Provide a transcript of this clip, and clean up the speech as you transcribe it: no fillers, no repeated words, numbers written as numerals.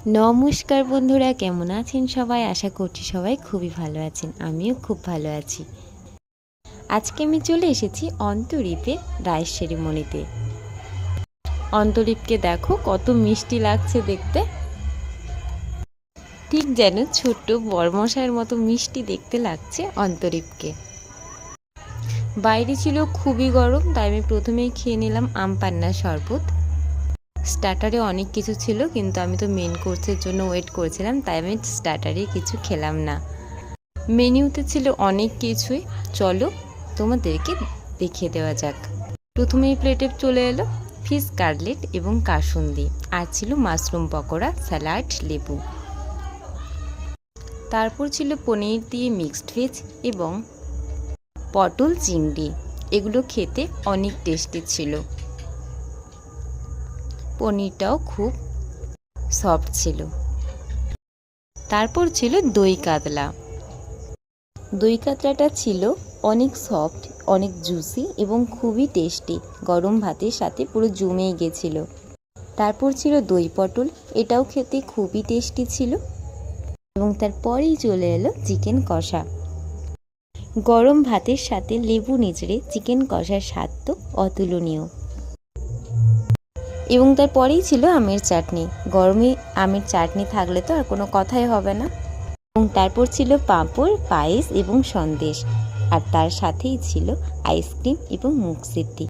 নমস্কার বন্ধুরা, কেমন আছেন সবাই? আশা করছি সবাই খুবই ভালো আছেন। আমিও খুব ভালো আছি। আজকে আমি চলে এসেছি অন্তরীপের রাইস সেরিমনিতে। অন্তরীপকে দেখো কত মিষ্টি লাগছে দেখতে, ঠিক যেন ছোট্ট বরমশাইয়ের মতো মিষ্টি দেখতে লাগছে অন্তরীপকে। বাইরে ছিল খুবই গরম, তাই আমি প্রথমেই খেয়ে নিলাম আম পান্নার শরবত। স্টার্টারে অনেক কিছু ছিল, কিন্তু আমি তো মেন কোর্সের জন্য ওয়েট করছিলাম, তাই আমি স্টার্টারে কিছু খেলাম না। মেনুতে ছিল অনেক কিছুই, চলো তোমাদেরকে দেখিয়ে দেওয়া যাক। প্রথমেই প্লেটে চলে এলো ফিশ কাটলেট এবং কাসুন্দি, আর ছিল মাশরুম পকোড়া, স্যালাড, লেবু। তারপর ছিল পনির দিয়ে মিক্সড ভেজ এবং পটল চিংড়ি। এগুলো খেতে অনেক টেস্টি ছিল। পনিরটাও খুব সফট ছিল। তারপর ছিল দই কাতলা। দই কাতলাটা ছিল অনেক সফট, অনেক জুসি এবং খুবই টেস্টি। গরম ভাতের সাথে পুরো জমেই গেছিল। তারপর ছিল দই পটল, এটাও খেতে খুবই টেস্টি ছিল। এবং তারপরেই চলে এলো চিকেন কষা। গরম ভাতের সাথে লেবু নিচড়ে চিকেন কষার স্বাদ তো অতুলনীয়। এবং তারপরেই ছিল আমের চাটনি। গরমে আমের চাটনি থাকলে তো আর কোনো কথাই হবে না। এবং তারপর ছিল পাঁপড়, পায়েস এবং সন্দেশ, আর তার সাথেই ছিল আইসক্রিম এবং মুগ সিদ্ধি।